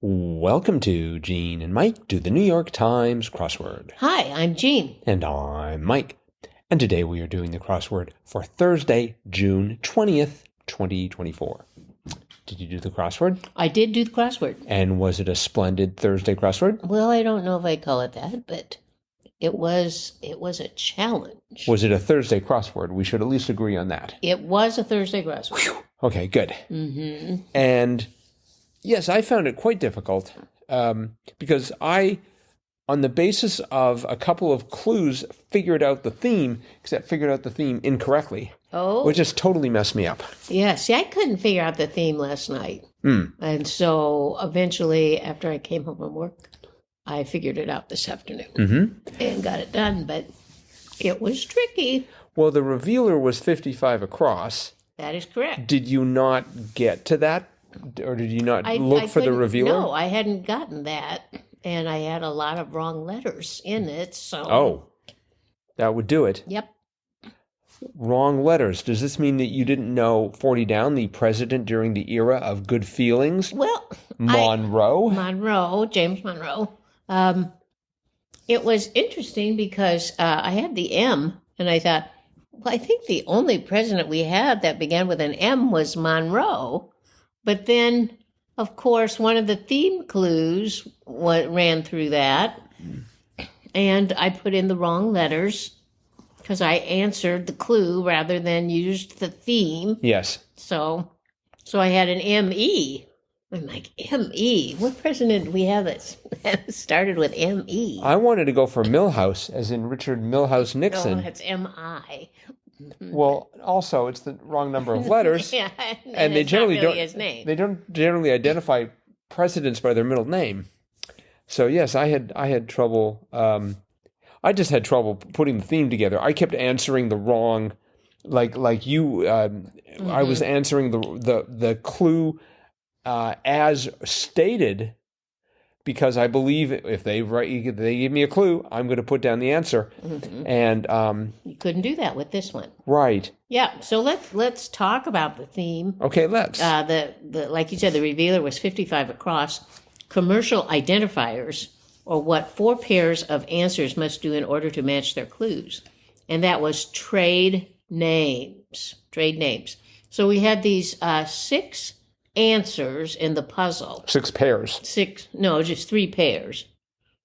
Welcome to Gene and Mike do the New York Times crossword. Hi, I'm Jean. And I'm Mike. And today we are doing the crossword for Thursday, June 20th, 2024. Did you do the crossword? I did do the crossword. And was it a splendid Thursday crossword? Well, I don't know if I call it that, but it was a challenge. Was it a Thursday crossword? We should at least agree on that. It was a Thursday crossword. Whew. Okay, good. Mm-hmm. And yes, I found it quite difficult because I, on the basis of a couple of clues, figured out the theme, except figured out the theme incorrectly. Oh. Which just totally messed me up. Yeah, see, I couldn't figure out the theme last night. And so eventually, after I came home from work, I figured it out this afternoon and got it done, but it was tricky. Well, the revealer was 55 across. That is correct. Did you not get to that? Or did you not look for the revealer? No, I hadn't gotten that. And I had a lot of wrong letters in it, so... Oh, that would do it. Yep. Wrong letters. Does this mean that you didn't know 40 Down, the president during the era of good feelings? Well... James Monroe. It was interesting because I had the M, and I thought, well, I think the only president we had that began with an M was Monroe. But then, of course, one of the theme clues ran through that, and I put in the wrong letters because I answered the clue rather than used the theme. Yes. So I had an M-E. I'm like, M-E? What president do we have that started with M-E? I wanted to go for Milhouse, as in Richard Milhouse Nixon. No, it's M-I. Well, also, it's the wrong number of letters. Yeah, and they generally not really his name. They don't generally identify presidents by their middle name. So yes, I had trouble. I just had trouble putting the theme together. I kept answering the wrong, like you. I was answering the clue as stated. Because I believe if they give me a clue, I'm going to put down the answer, and you couldn't do that with this one, right? Yeah. So let's talk about the theme. Okay, let's. The like you said, the revealer was 55 across. Commercial identifiers, or what 4 pairs of answers must do in order to match their clues, and that was trade names. Trade names. So we had these 6 answers in the puzzle. 6 pairs. Just 3 pairs,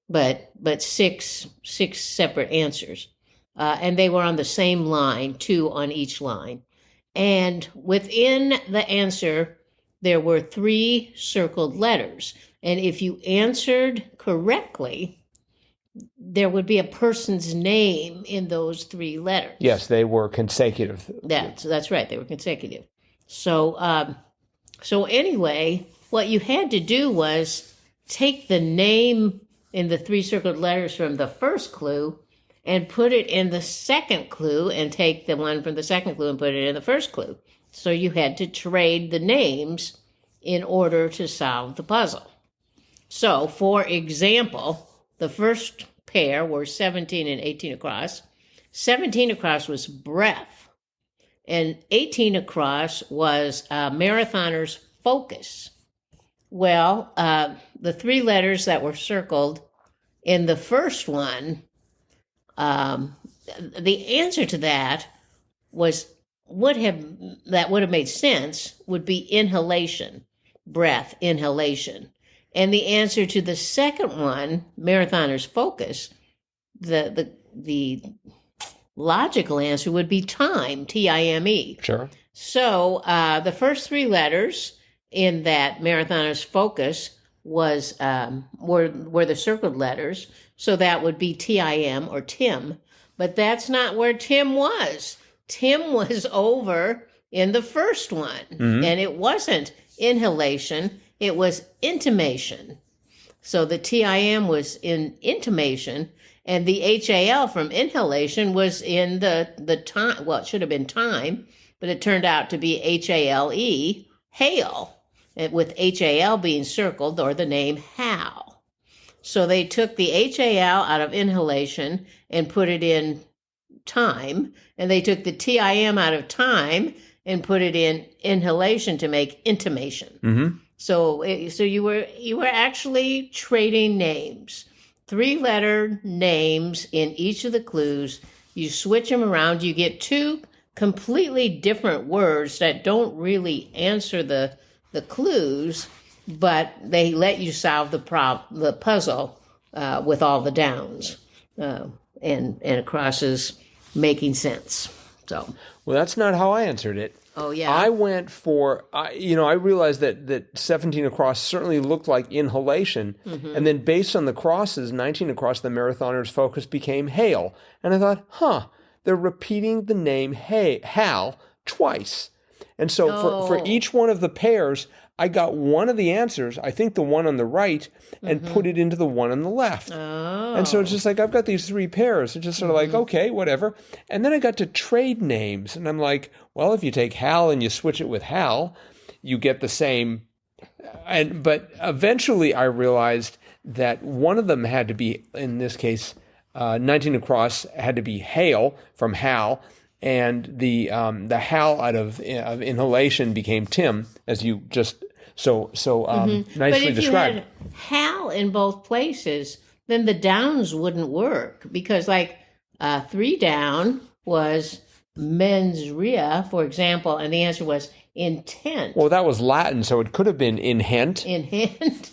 but 6 separate answers, and they were on the same line, 2 on each line. And within the answer, there were 3 circled letters. And if you answered correctly, there would be a person's name in those 3 letters. Yes, they were consecutive. That's right. They were consecutive. So anyway, what you had to do was take the name in the 3 circled letters from the first clue and put it in the second clue, and take the one from the second clue and put it in the first clue. So you had to trade the names in order to solve the puzzle. So, for example, the first pair were 17 and 18 across. 17 across was breath. And 18 across was marathoner's focus. Well, the 3 letters that were circled in the first one, the answer to that would have made sense would be inhalation, breath, inhalation. And the answer to the second one, marathoner's focus, the logical answer would be time, T-I-M-E. Sure. So the first 3 letters in that marathoner's focus were the circled letters, so that would be T-I-M or Tim. But that's not where Tim was. Tim was over in the first one, and it wasn't inhalation, it was intimation. So the T-I-M was in intimation, and the H-A-L from inhalation was in the time. Well, it should have been time, but it turned out to be H-A-L-E, hail, with H-A-L being circled, or the name Hal. So they took the H-A-L out of inhalation and put it in time, and they took the T-I-M out of time and put it in inhalation to make intimation. So you were actually trading names, 3-letter names in each of the clues. You switch them around, you get two completely different words that don't really answer the clues, but they let you solve the puzzle with all the downs and crosses making sense. So, well, that's not how I answered it. oh yeah, I went for, I realized that 17 across certainly looked like inhalation. And then based on the crosses, 19 across, the marathoner's focus became hail. And I thought, they're repeating the name Hal twice. And so for each one of the pairs, I got one of the answers, I think the one on the right, and put it into the one on the left. Oh. And so it's just like, I've got these 3 pairs. It's just sort of like, okay, whatever. And then I got to trade names. And I'm like, well, if you take Hal and you switch it with Hal, you get the same. But eventually I realized that one of them had to be, in this case, 19 across had to be Hale from Hal. And the Hal out of inhalation became Tim, as you just so nicely described. But if you had Hal in both places, then the downs wouldn't work, because 3 down was mens rea, for example, and the answer was intent. Well, that was Latin, so it could have been inhent. Inhent.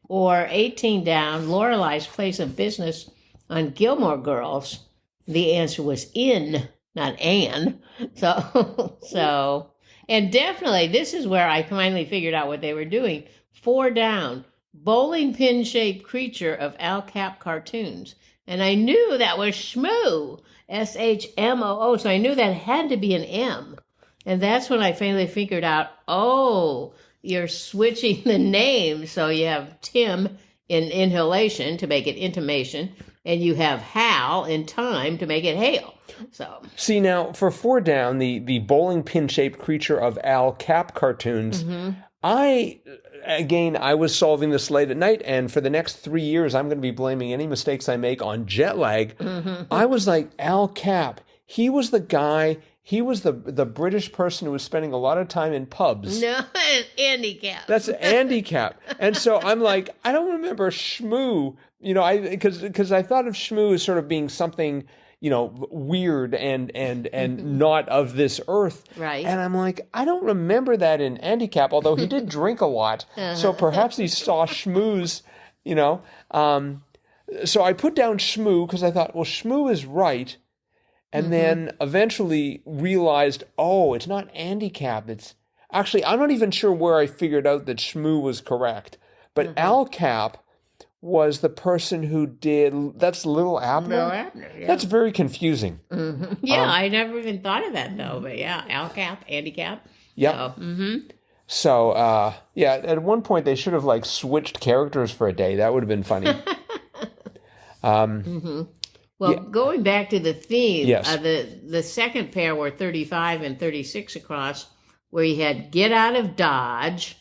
Or 18 down, Lorelei's place of business on Gilmore Girls. The answer was in, not an. So, and definitely, this is where I finally figured out what they were doing. 4 down, bowling pin-shaped creature of Al Cap cartoons. And I knew that was Shmoo, S-H-M-O-O, so I knew that had to be an M. And that's when I finally figured out, you're switching the names. So you have Tim in inhalation to make it intimation, and you have Hal in time to make it hail. So see, now for 4 down, the bowling pin-shaped creature of Al Cap cartoons, I was solving this late at night, and for the next 3 years, I'm going to be blaming any mistakes I make on jet lag. I was like, Al Cap, he was the guy, he was the British person who was spending a lot of time in pubs. No, Andy Cap. That's Andy Cap. And so I'm like, I don't remember Shmoo, because I thought of Shmoo as sort of being something, weird and not of this earth. Right. And I'm like, I don't remember that in Andy Cap, although he did drink a lot. So perhaps he saw Shmoo's, So I put down Shmoo because I thought, well, Shmoo is right. And then eventually realized, it's not Andy Cap. It's actually, I'm not even sure where I figured out that Shmoo was correct. But Al Cap was the person who did, that's Little Abner? Little Abner, yeah. That's very confusing. Yeah, I never even thought of that, though. But yeah, Al Cap, Andy Cap. Yeah. So, at one point they should have switched characters for a day. That would have been funny. Well, going back to the theme, yes. The second pair were 35 and 36 across, where you had get out of Dodge.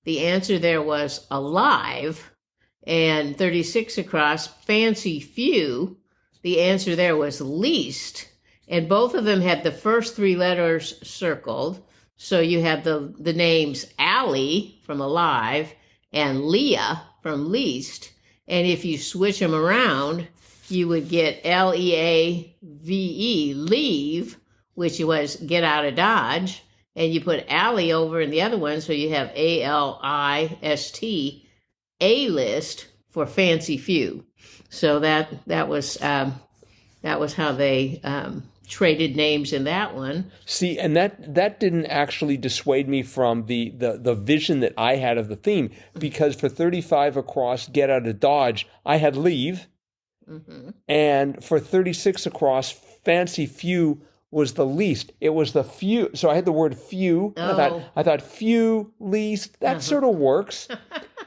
The answer there was alive. And 36 across, fancy few. The answer there was least. And both of them had the first 3 letters circled. So you have the names Allie from alive and Leah from least. And if you switch them around, you would get L-E-A-V-E, leave, which was get out of Dodge. And you put Allie over in the other one, so you have A-L-I-S-T, A-list for fancy few. So that was how they traded names in that one. See, and that didn't actually dissuade me from the vision that I had of the theme, because for 35 across, get out of Dodge, I had leave. And for 36 across, fancy few was the least. It was the few. So I had the word few. Oh. I thought few, least, that sort of works.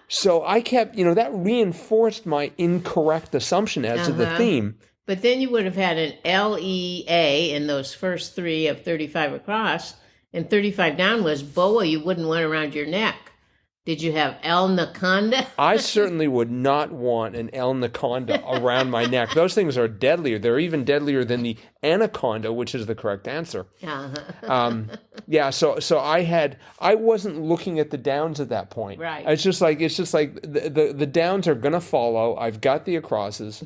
So I kept, that reinforced my incorrect assumption as to the theme. But then you would have had an L-E-A in those first 3 of 35 across, and 35 down was boa you wouldn't want around your neck. Did you have El Naconda? I certainly would not want an El Naconda around my neck. Those things are deadlier. They're even deadlier than the anaconda, which is the correct answer. Yeah, so I wasn't looking at the downs at that point. Right. It's just like the downs are gonna follow. I've got the acrosses.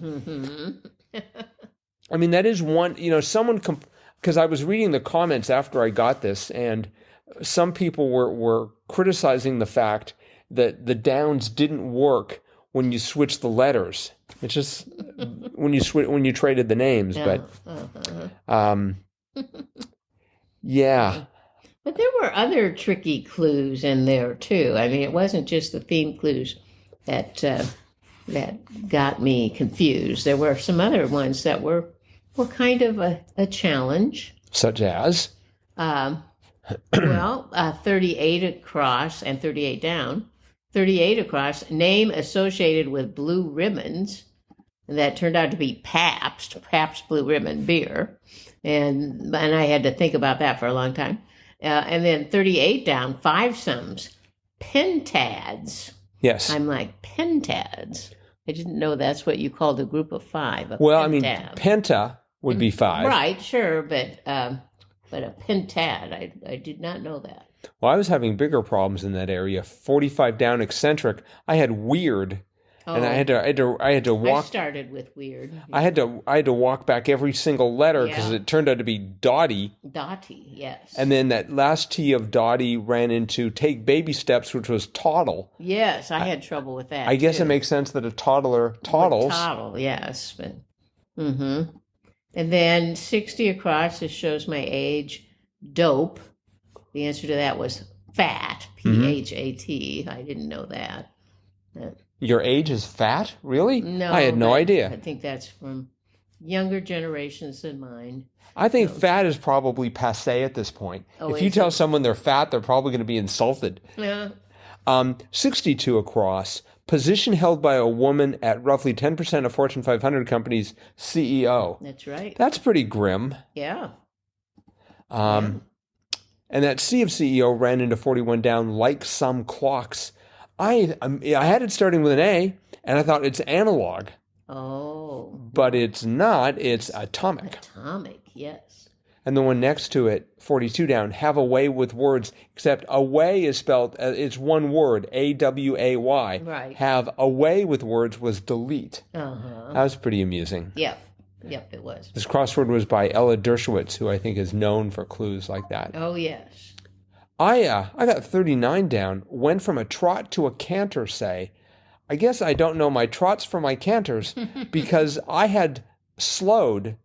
I mean, that is one. Someone because I was reading the comments after I got this, and some people were criticizing the fact that the downs didn't work when you switched the letters. It's just when you traded the names, but yeah. But there were other tricky clues in there too. I mean, it wasn't just the theme clues that got me confused. There were some other ones that were kind of a challenge. Such as? 38 across and 38 down. 38 across, name associated with blue ribbons. And that turned out to be Pabst Blue Ribbon beer. And I had to think about that for a long time. And then 38 down, 5 sums. Pentads. Yes. I'm like, pentads? I didn't know that's what you called a group of 5. Well, pentad. I mean, penta would be 5. Right, sure, but a pentad, I did not know that. Well, I was having bigger problems in that area. 45 down eccentric. I had weird, and I had to walk. I started with weird. I had to walk back every single letter because it turned out to be dotty. Dotty, yes. And then that last T of dotty ran into take baby steps, which was toddle. Yes, I had trouble with that. I guess it makes sense that a toddler toddles. Toddle, yes, but and then 60 across. This shows my age. Dope. The answer to that was fat, P-H-A-T. I didn't know that. Your age is fat? Really? No. I had no idea. I think that's from younger generations than mine. I think fat is probably passé at this point. If you tell someone they're fat, they're probably going to be insulted. Yeah. 62 across. Position held by a woman at roughly 10% of Fortune 500 companies' CEO. That's right. That's pretty grim. Yeah. And that C of CEO ran into 41 down like some clocks. I had it starting with an A, and I thought it's analog. Oh. But it's not. It's atomic. Atomic, yes. And the one next to it, 42 down, have a way with words, except away is spelled, it's one word, A-W-A-Y. Right. Have a way with words was delete. Uh-huh. That was pretty amusing. Yep, it was. This crossword was by Ella Dershowitz, who I think is known for clues like that. Oh, yes. I got 39 down, went from a trot to a canter, say. I guess I don't know my trots from my canters because I had slowed.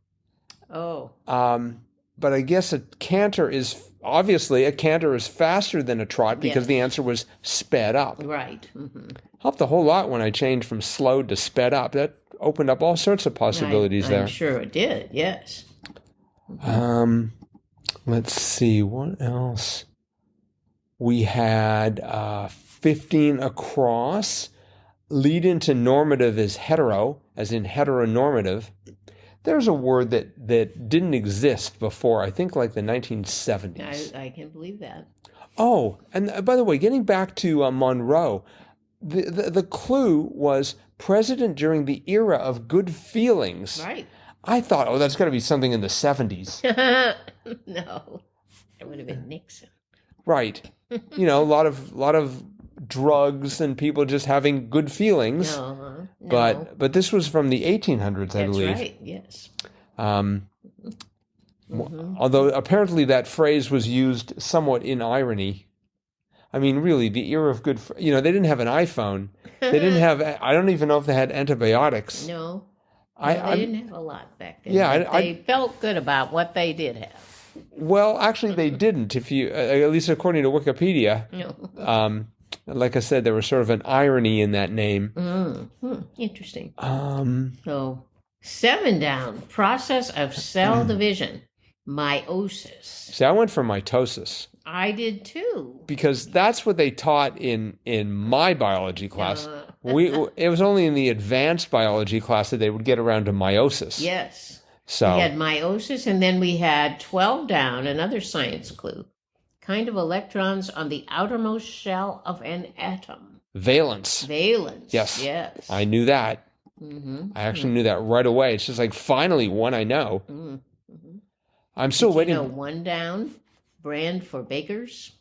Oh. But I guess a canter is faster than a trot because the answer was sped up. Right. Mm-hmm. Helped a whole lot when I changed from slowed to sped up. That opened up all sorts of possibilities there. I'm sure it did, yes. Let's see, what else? We had 15 across. Lead into normative is hetero, as in heteronormative. There's a word that didn't exist before, I think like the 1970s. I can believe that. Oh, and by the way, getting back to Monroe, the clue was president during the era of good feelings. Right. I thought, that's got to be something in the 70s. No, it would have been Nixon. Right. A lot of drugs and people just having good feelings. No. But this was from the 1800s, I believe. That's right. Yes. Although apparently that phrase was used somewhat in irony. I mean, really, the era of good, they didn't have an iPhone. They didn't have, I don't even know if they had antibiotics. No. They didn't have a lot back then. Yeah. They felt good about what they did have. Well, actually, they didn't, if you, at least according to Wikipedia. No. Like I said, there was sort of an irony in that name. Interesting. So 7 down, process of cell division, meiosis. See, I went for mitosis. I did too. Because that's what they taught in my biology class. It was only in the advanced biology class that they would get around to meiosis. Yes. So we had meiosis, and then we had 12 down, another science clue. kind of electrons on the outermost shell of an atom? Valence. Valence. Yes. Yes. I knew that. Mm-hmm. I actually knew that right away. It's just like finally one I know. Mm-hmm. I'm still Did waiting. you know one down? Brand for bakers?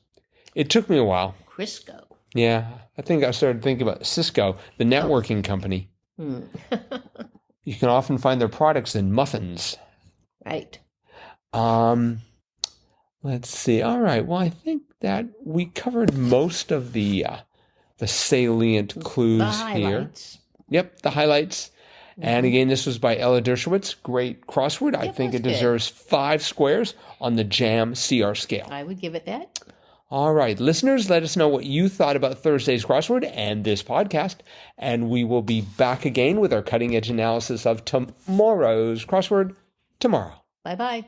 It took me a while. Crisco. Yeah. I think I started thinking about Cisco, the networking company. Hmm. You can often find their products in muffins. Right. Let's see. All right. Well, I think that we covered most of the salient clues The highlights. here. Yep, the highlights. And again, this was by Ella Dershowitz. Great crossword. I think it deserves 5 squares on the JAM CR scale. I would give it that. All right, listeners, let us know what you thought about Thursday's crossword and this podcast. And we will be back again with our cutting edge analysis of tomorrow's crossword tomorrow. Bye-bye.